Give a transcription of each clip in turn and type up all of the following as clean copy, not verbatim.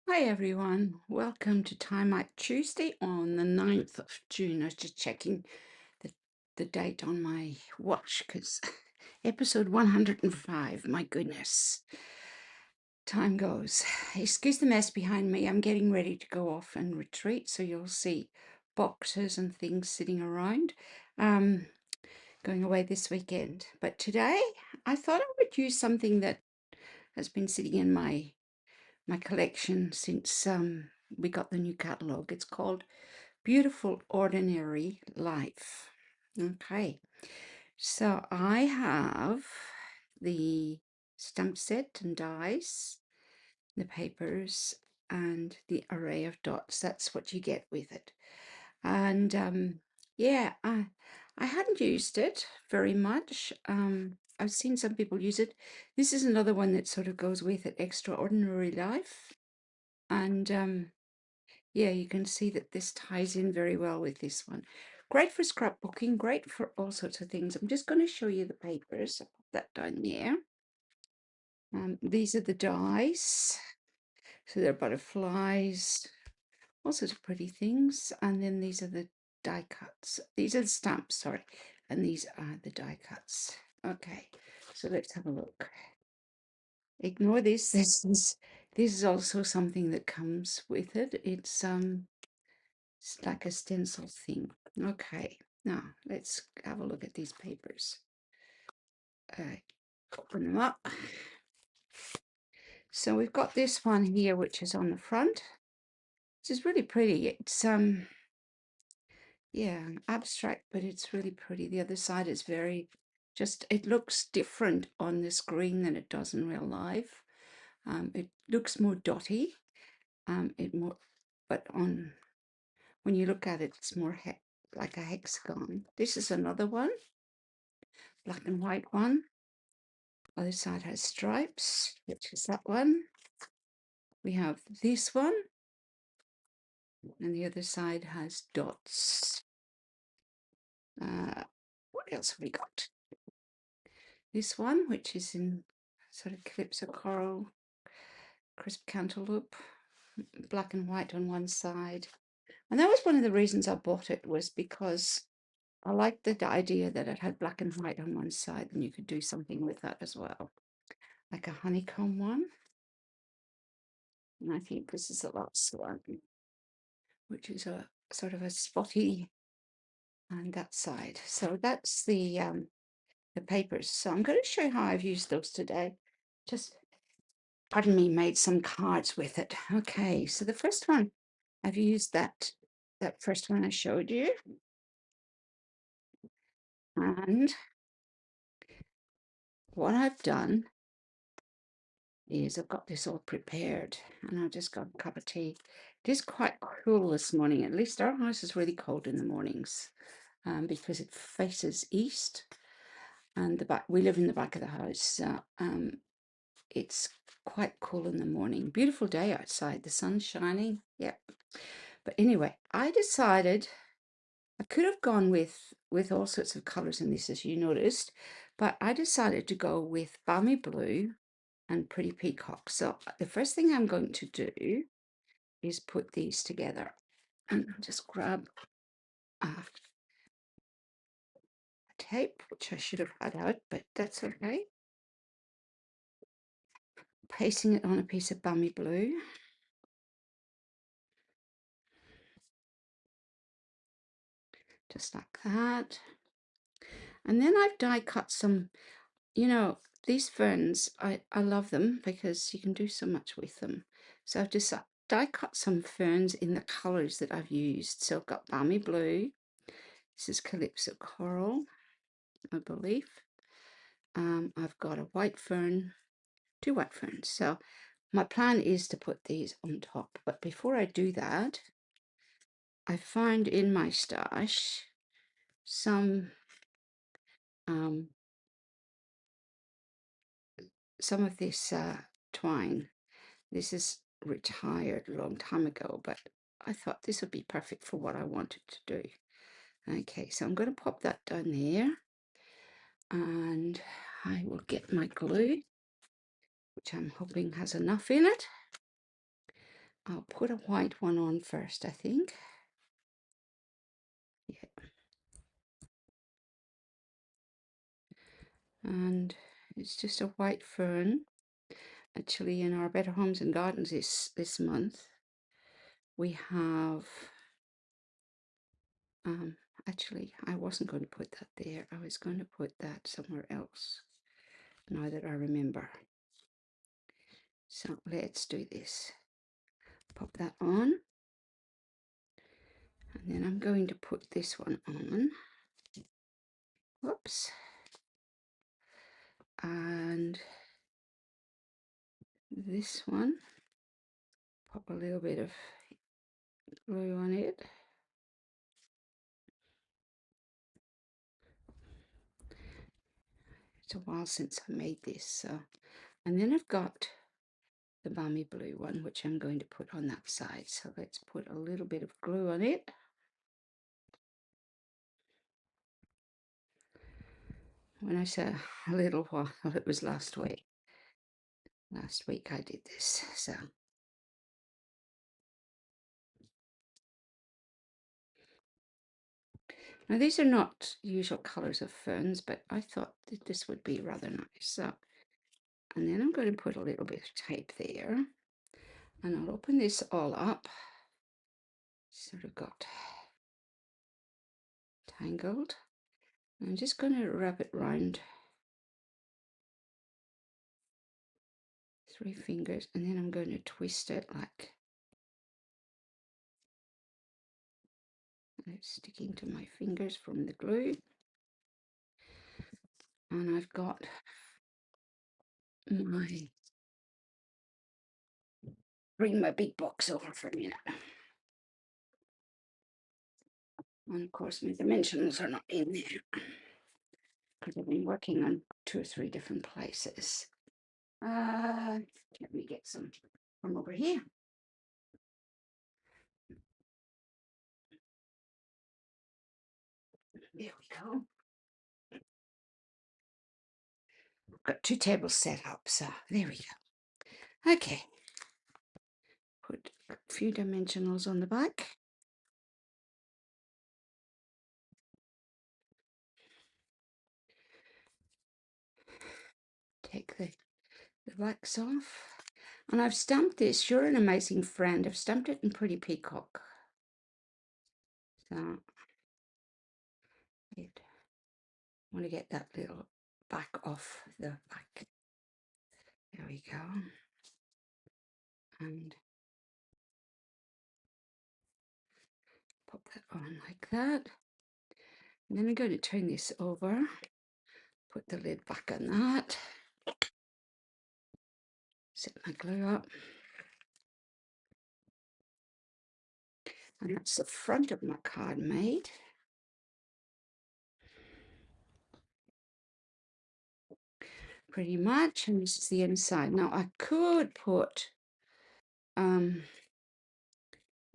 Hi everyone, welcome to Timeout Tuesday on the 9th of June. I was just checking the, the date on my watch because episode 105, my goodness, time goes. Excuse the mess behind me, I'm getting ready to go off and retreat, so you'll see boxes and things sitting around. Going away this weekend. But today I thought I would use something that has been sitting in my collection since we got the new catalogue. It's called Beautiful Ordinary Life. Okay, so I have the stamp set and dies, the papers, and the array of dots. That's what you get with it. And yeah, I hadn't used it very much. I've seen some people use it. This is another one that sort of goes with it, Extraordinary Life. And yeah, you can see that this ties in very well with this one. Great for scrapbooking, great for all sorts of things. I'm just going to show you the papers. I'll put that down there. These are the dies. So they're butterflies, all sorts of pretty things. And then these are the die cuts. These are the stamps, sorry. And these are the die cuts. Okay, so let's have a look. Ignore this. This is also something that comes with it. It's like a stencil thing. Okay, now let's have a look at these papers. Open them up. So we've got this one here, which is on the front. This is really pretty. It's yeah, abstract, but it's really pretty. The other side is very just, it looks different on the screen than it does in real life. It looks more dotty. But when you look at it, it's more like a hexagon. This is another one, black and white one. Other side has stripes, which is that one. We have this one, and the other side has dots. What else have we got? This one, which is in sort of calypso coral, crisp cantaloupe, black and white on one side. And that was one of the reasons I bought it, was because I liked the idea that it had black and white on one side, and you could do something with that as well. Like a honeycomb one. And I think this is the last one, which is a sort of a spotty on that side. So that's the papers. So I'm going to show you how I've used those today. Just, pardon me, made some cards with it. Okay, so the first one, I've used that first one I showed you. And what I've done is I've got this all prepared, and I just got a cup of tea. It is quite cool this morning. At least our house is really cold in the mornings because it faces east, and we live in the back of the house. So it's quite cool in the morning. Beautiful day outside. The sun's shining. Yep. But anyway, I decided I could have gone with all sorts of colors in this, as you noticed, but I decided to go with balmy blue and pretty peacock. So the first thing I'm going to do is put these together, and just grab a tape, which I should have had out, but that's okay. Pasting it on a piece of balmy blue. Just like that. And then I've die cut some, these ferns, I love them because you can do so much with them. So I've just die cut some ferns in the colors that I've used. So I've got balmy blue. This is calypso coral, I believe. I've got a white fern, 2 white ferns. So my plan is to put these on top. But before I do that, I find in my stash some of this twine. This is retired a long time ago, but I thought this would be perfect for what I wanted to do. Okay, so I'm going to pop that down there, and I will get my glue, which I'm hoping has enough in it. I'll put a white one on first, I think. Yeah. And it's just a white fern. Actually, in our Better Homes and Gardens this month, we have, actually, I wasn't going to put that there. I was going to put that somewhere else, now that I remember. So let's do this. Pop that on. And then I'm going to put this one on. Whoops. And this one. Pop a little bit of glue on it. It's a while since I made this, so. And then I've got the balmy blue one, which I'm going to put on that side. So let's put a little bit of glue on it. When I say a little while, it was last week. Last week I did this, so. Now these are not usual colours of ferns, but I thought that this would be rather nice. So, and then I'm going to put a little bit of tape there, and I'll open this all up. Sort of got tangled. I'm just going to wrap it round 3 fingers, and then I'm going to twist it like it's sticking to my fingers from the glue. And I've got bring my big box over for a minute. And of course my dimensionals are not in there because I've been working on 2 or 3 different places. Let me get some from over here. There we go. Got 2 tables set up, so there we go. Okay. Put a few dimensionals on the back. Take the wax off. And I've stamped this. You're an amazing friend. I've stamped it in Pretty Peacock. So I want to get that little back off the back. There we go. And pop that on like that. And then I'm going to turn this over. Put the lid back on that. Set my glue up. And that's the front of my card made. Pretty much. And this is the inside. Now I could put, I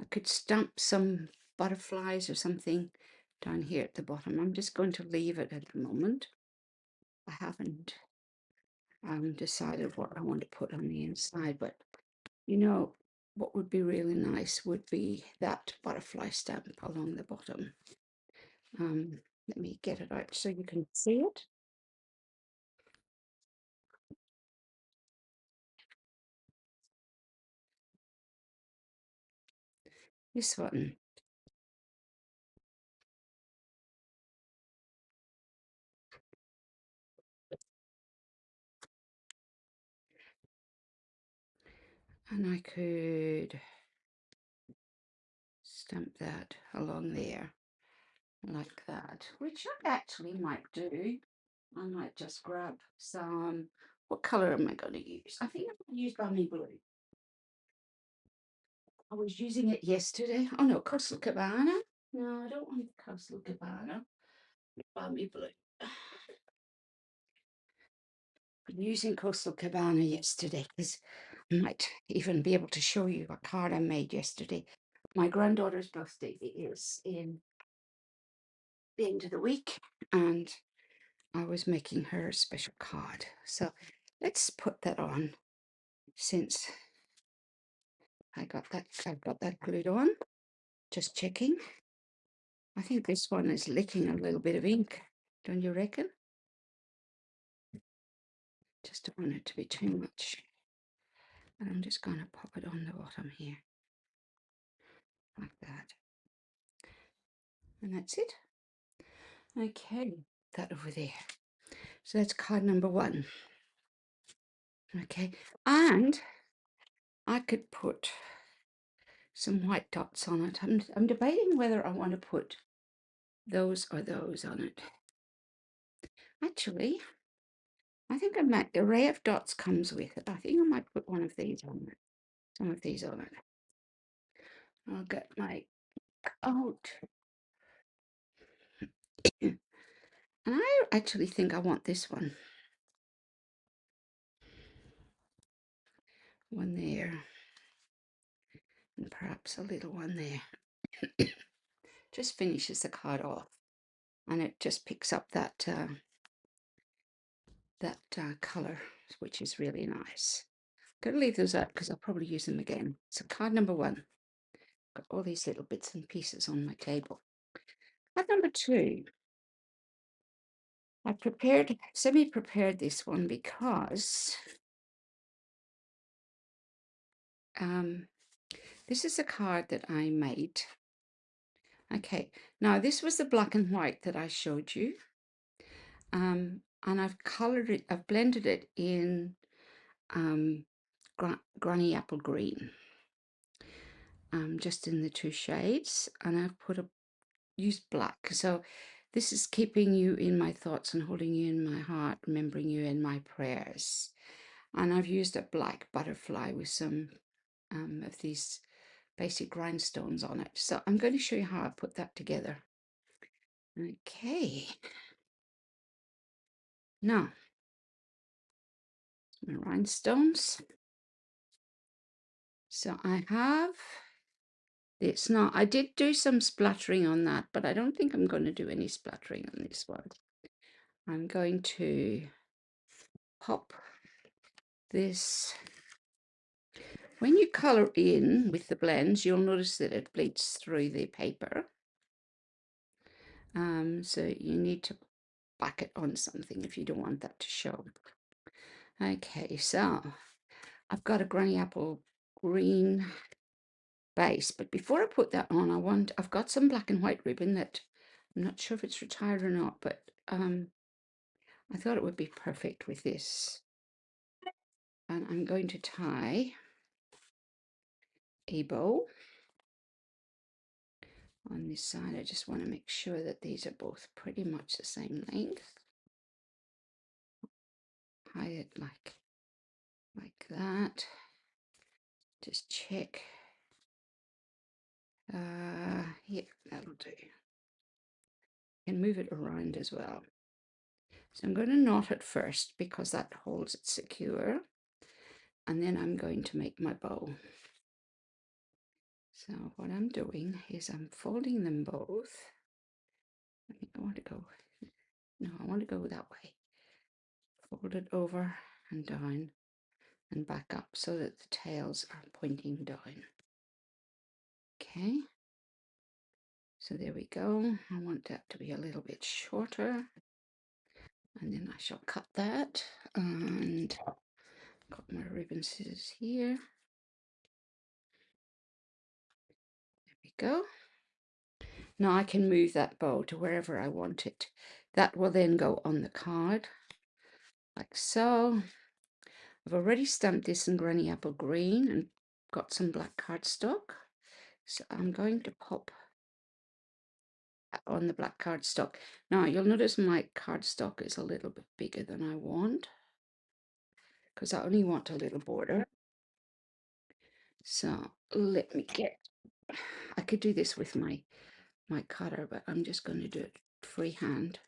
could stamp some butterflies or something down here at the bottom. I'm just going to leave it at the moment. I haven't decided what I want to put on the inside, but you know, what would be really nice would be that butterfly stamp along the bottom. Let me get it out so you can see it. This one. And I could stamp that along there like that, which I actually might do. I might just grab some, what colour am I going to use? I think I'm going to use Balmy Blue. I was using it yesterday. Oh no, Coastal Cabana. No, I don't want Coastal Cabana. Balmy Blue. Been using Coastal Cabana yesterday because I might even be able to show you a card I made yesterday. My granddaughter's birthday is in the end of the week, and I was making her a special card. So let's put that on. since I've got that glued on. Just checking. I think this one is licking a little bit of ink, don't you reckon? Just don't want it to be too much. And I'm just going to pop it on the bottom here, like that. And that's it. Okay, that over there. So that's card number 1. Okay, and I could put some white dots on it. I'm debating whether I want to put those or those on it. Actually, I think I might. The array of dots comes with it. I think I might put one of these on it. Some of these on it. I'll get my out. And I actually think I want this one. One there. And perhaps a little one there. Just finishes the card off. And it just picks up that colour, which is really nice. Gotta leave those out because I'll probably use them again. So card number 1. Got all these little bits and pieces on my table. Card number 2. I semi-prepared this one because this is a card that I made. Okay, now this was the black and white that I showed you. And I've colored it, I've blended it in Granny Apple Green. Just in the 2 shades, and I've used black. So this is keeping you in my thoughts and holding you in my heart, remembering you in my prayers. And I've used a black butterfly with some of these basic rhinestones on it. So I'm going to show you how I put that together. Okay. Now, my rhinestones. So I have this. Now, I did do some splattering on that, but I don't think I'm going to do any splattering on this one. I'm going to pop this. When you colour in with the blends, you'll notice that it bleeds through the paper. So you need to back it on something if you don't want that to show. Okay, so I've got a Granny Apple Green base, but before I put that on, I've got some black and white ribbon that I'm not sure if it's retired or not, but I thought it would be perfect with this. And I'm going to tie a bow on this side. I just want to make sure that these are both pretty much the same length. Hide it like that. Just check. Yeah, that'll do. And move it around as well. So I'm going to knot it first because that holds it secure. And then I'm going to make my bow. So what I'm doing is I'm folding them both. I want to go, no, I want to go that way. Fold it over and down and back up so that the tails are pointing down. Okay. So there we go. I want that to be a little bit shorter. And then I shall cut that. And got my ribbon scissors here. There we go. Now I can move that bow to wherever I want it. That will then go on the card, like so. I've already stamped this in Granny Apple Green and got some black cardstock. So I'm going to pop on the black cardstock. Now you'll notice my cardstock is a little bit bigger than I want, because I only want a little border. So let me get, I could do this with my cutter, but I'm just going to do it freehand.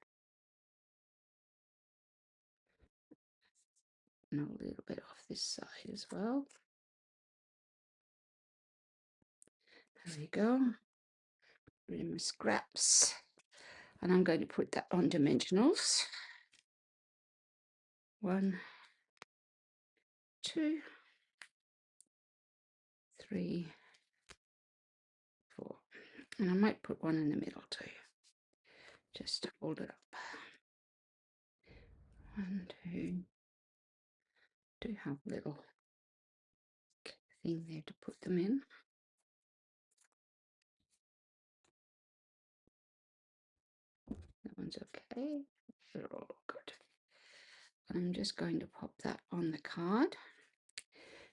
And a little bit off this side as well. There we go. Rid of my scraps. And I'm going to put that on dimensionals. 1, 2, 3, 4. And I might put one in the middle too, just to hold it up. 1, 2. Do have a little thing there to put them in. That one's okay. They're all good. I'm just going to pop that on the card.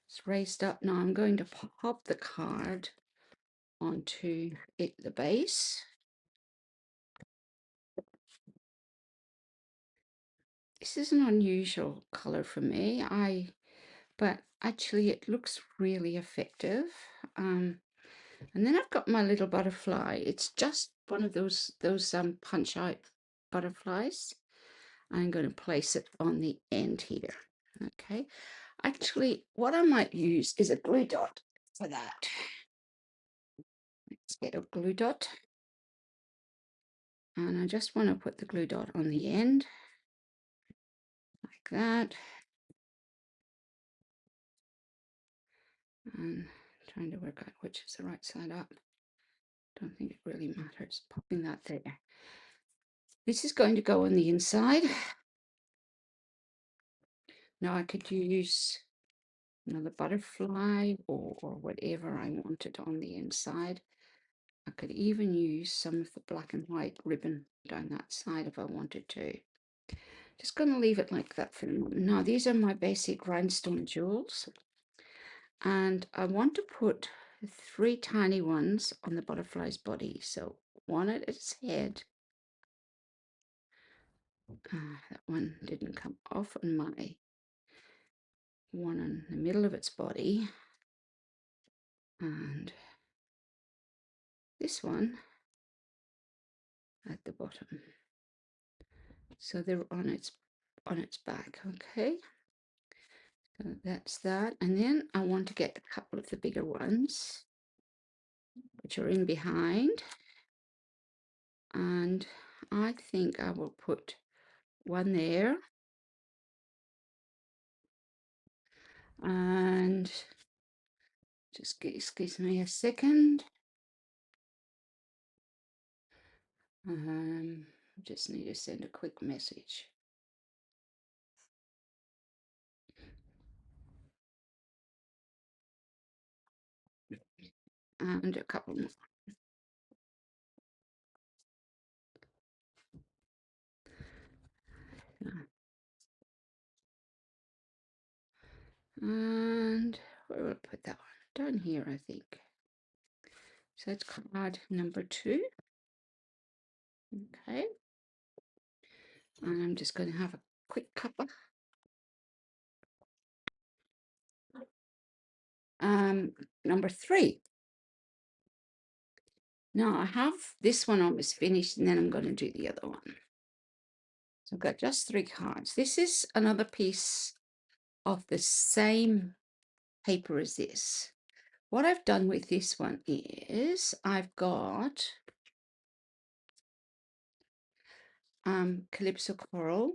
It's raised up. Now I'm going to pop the card onto the base. This is an unusual color for me. But actually it looks really effective. And then I've got my little butterfly. It's just one of those punch out butterflies. I'm going to place it on the end here. Okay. Actually, what I might use is a glue dot for that. Let's get a glue dot. And I just want to put the glue dot on the end, like that. And trying to work out which is the right side up. Don't think it really matters. Popping that there. This is going to go on the inside. Now I could use another butterfly or whatever I wanted on the inside. I could even use some of the black and white ribbon down that side if I wanted to. Just going to leave it like that for the moment. Now these are my basic rhinestone jewels. And I want to put 3 tiny ones on the butterfly's body. So one at its head. That one didn't come off on my one in the middle of its body. And this one at the bottom. So they're on its back, okay? So that's that. And then I want to get a couple of the bigger ones, which are in behind. And I think I will put one there. And just excuse me a second. Just need to send a quick message. And a couple more. And where will I put that one? Down here, I think. So that's card number 2. Okay. And I'm just going to have a quick cuppa. Number 3. Now I have this one almost finished, and then I'm going to do the other one. So I've got just 3 cards. This is another piece of the same paper as this. What I've done with this one is I've got Calypso Coral.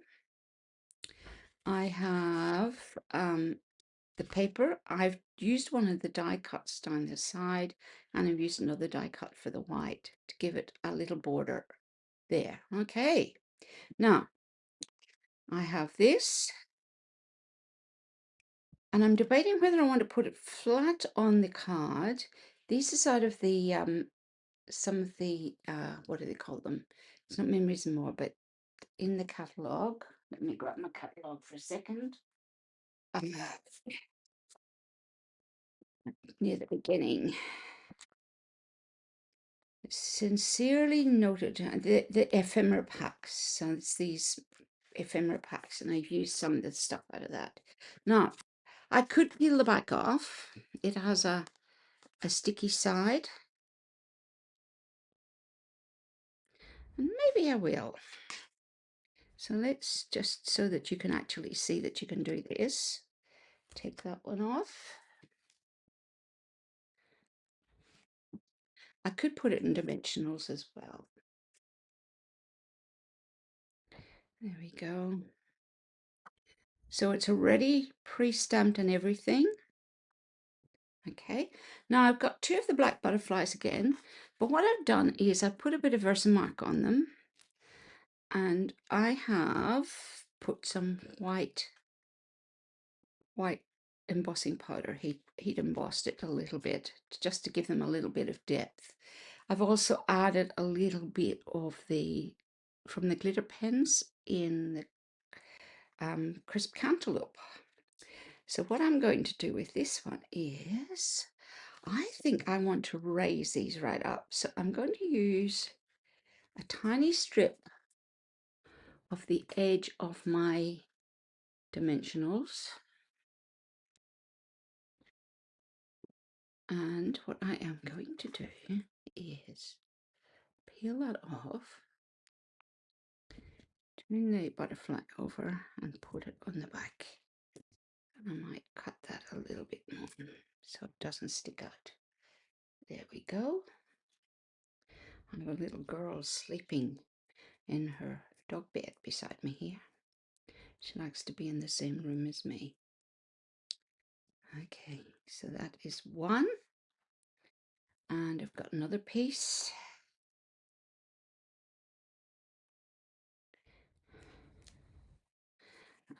I have the paper. I've used one of the die cuts down the side, and I've used another die cut for the white to give it a little border there. Okay, now I have this, and I'm debating whether I want to put it flat on the card. This is out of the some of the what do they call them? It's not Memories and More, but in the catalogue. Let me grab my catalogue for a second. Near the beginning. Sincerely noted, the ephemera packs. So it's these ephemera packs, and I've used some of the stuff out of that. Now, I could peel the back off. It has a sticky side. And maybe I will. So let's just, so that you can actually see that you can do this. Take that one off. I could put it in dimensionals as well. There we go. So it's already pre-stamped and everything. Okay, now I've got two of the black butterflies again, but what I've done is I've put a bit of Versamark on them, and I have put some white embossing powder. He'd embossed it a little bit just to give them a little bit of depth. I've also added a little bit of from the glitter pens in the crisp cantaloupe. So what I'm going to do with this one is, I think I want to raise these right up. So I'm going to use a tiny strip of the edge of my dimensionals. And what I am going to do is peel that off, turn the butterfly over and put it on the back. And I might cut that a little bit more so it doesn't stick out. There we go. I have a little girl sleeping in her dog bed beside me here. She likes to be in the same room as me. Okay, so that is one. And I've got another piece.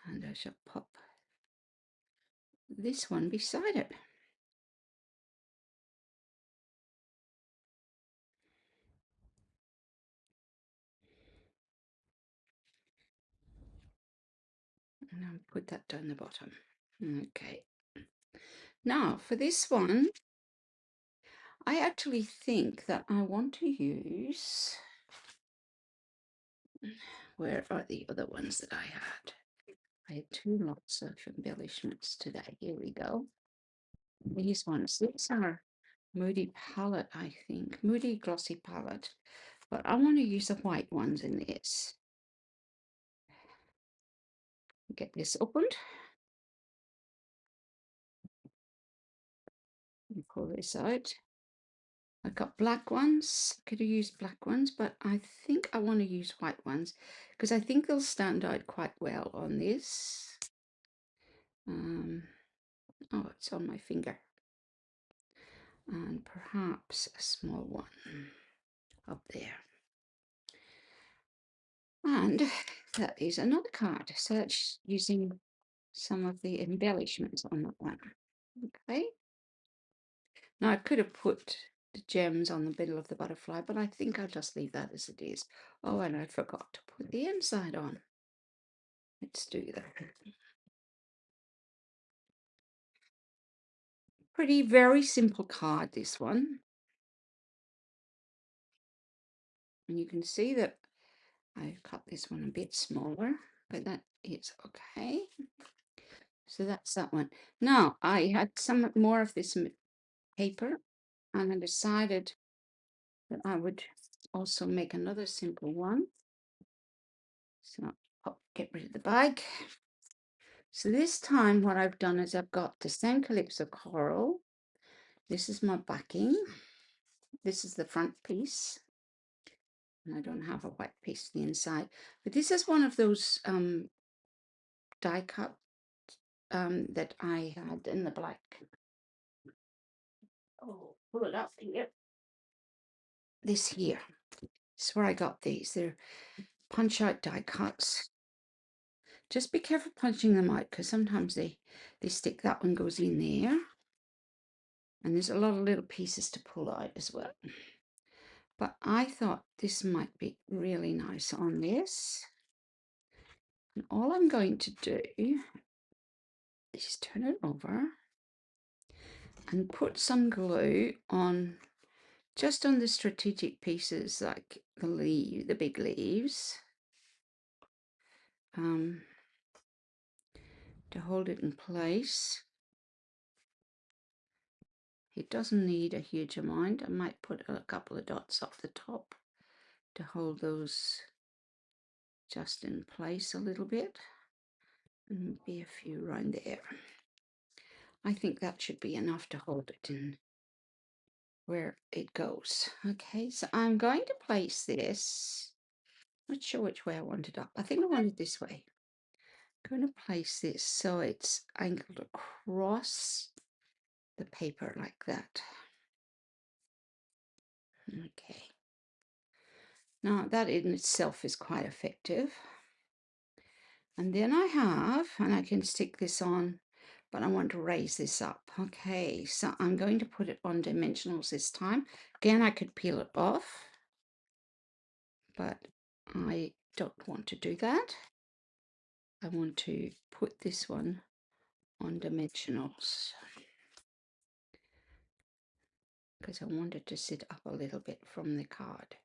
And I shall pop this one beside it. And I'll put that down the bottom. Okay. Now for this one, I actually think that I want to use, where are the other ones that I had? I had two lots of embellishments today. Here we go. These ones, these are Moody palette, I think. Moody glossy palette. But I want to use the white ones in this. Get this opened. And pull this out. I've got black ones. Could have used black ones, but I think I want to use white ones because I think they'll stand out quite well on this. Oh, it's on my finger. And perhaps a small one up there. And that is another card. So that's using some of the embellishments on that one. Okay. Now I could have put the gems on the middle of the butterfly, but I think I'll just leave that as it is. Oh, and I forgot to put the inside on. Let's do that. Pretty, very simple card, this one. And you can see that I've cut this one a bit smaller, but that is okay. So that's that one. Now, I had some more of this paper, and I decided that I would also make another simple one. So I'll get rid of the bag. So this time what I've done is I've got the same Calypso coral. This is my backing. This is the front piece. And I don't have a white piece on the inside. But this is one of those die cut that I had in the black. Oh, pull it up here. This here. This is where I got these. They're punch out die cuts. Just be careful punching them out because sometimes they stick. That one goes in there. And there's a lot of little pieces to pull out as well. But I thought this might be really nice on this. And all I'm going to do is turn it over and put some glue on, just on the strategic pieces like the big leaves, to hold it in place. It doesn't need a huge amount. I might put a couple of dots off the top to hold those just in place a little bit, and maybe a few around there. I think that should be enough to hold it in where it goes. Okay, so I'm going to place this. Not sure which way I want it up. I think I want it this way. I'm going to place this so it's angled across the paper like that. Okay. Now that in itself is quite effective. And then I have, and I can stick this on, but I want to raise this up. Okay, so I'm going to put it on dimensionals this time. Again, I could peel it off, but I don't want to do that. I want to put this one on dimensionals because I want it to sit up a little bit from the card.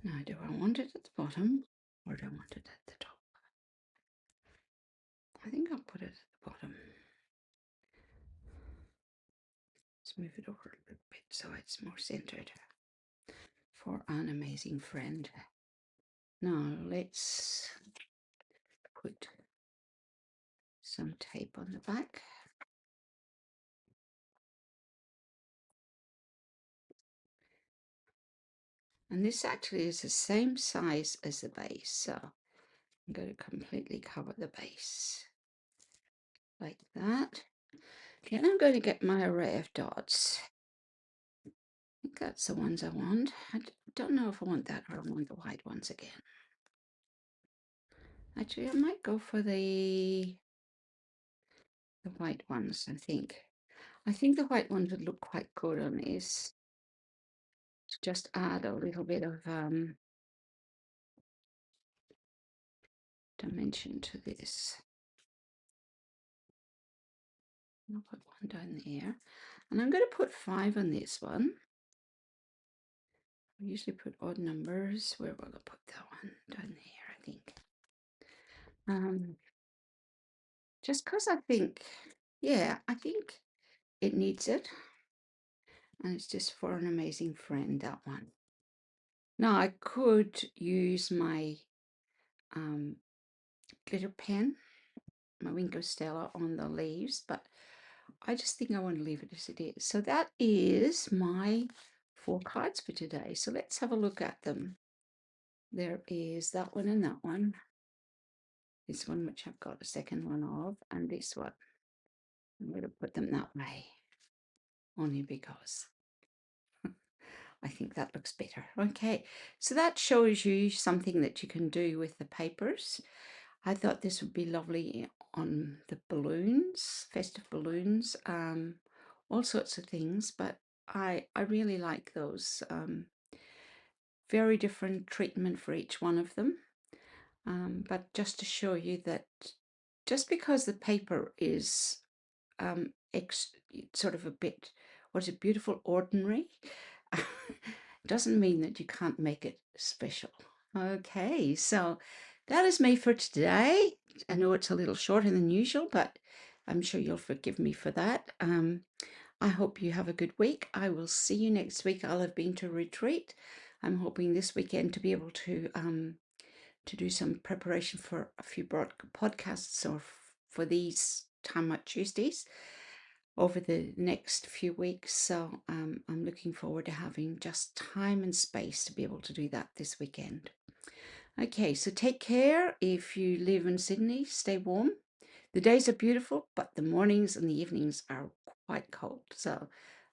Now, do I want it at the bottom or do I want it at the top? I think I'll put it at the bottom. Let's move it over a little bit so it's more centered for an amazing friend. Now let's put some tape on the back. And this actually is the same size as the base, so I'm going to completely cover the base like that. Then I'm going to get my array of dots. I think that's the ones I want. I don't know if I want that or I want the white ones again. Actually, I might go for the white ones, I think. I think the white ones would look quite good on this. Just add a little bit of dimension to this. I'll put one down there. And I'm going to put 5 on this one. I usually put odd numbers. Where will I put that one? Down here, I think. Just because I think, yeah, I think it needs it. And it's just for an amazing friend, that one. Now, I could use my glitter pen, my Winko Stella on the leaves, but I just think I want to leave it as it is. So that is my 4 cards for today. So let's have a look at them. There is that one and that one. This one, which I've got a second one of, and this one. I'm going to put them that way, only because I think that looks better. Okay, so that shows you something that you can do with the papers. I thought this would be lovely on the balloons, festive balloons, all sorts of things, but I really like those. Very different treatment for each one of them. But just to show you that just because the paper is sort of a bit, what is it, beautiful, ordinary, doesn't mean that you can't make it special. Okay, so that is me for today. I know it's a little shorter than usual, but I'm sure you'll forgive me for that. I hope you have a good week. I will see you next week. I'll have been to retreat. I'm hoping this weekend to be able to do some preparation for a few podcasts or for these Timeout Tuesdays over the next few weeks. So I'm looking forward to having just time and space to be able to do that this weekend. Okay, so take care. If you live in Sydney, stay warm. The days are beautiful, but the mornings and the evenings are quite cold. So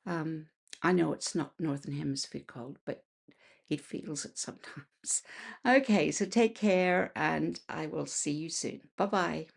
I know it's not Northern Hemisphere cold, but it feels it sometimes. Okay, so take care and I will see you soon. Bye-bye.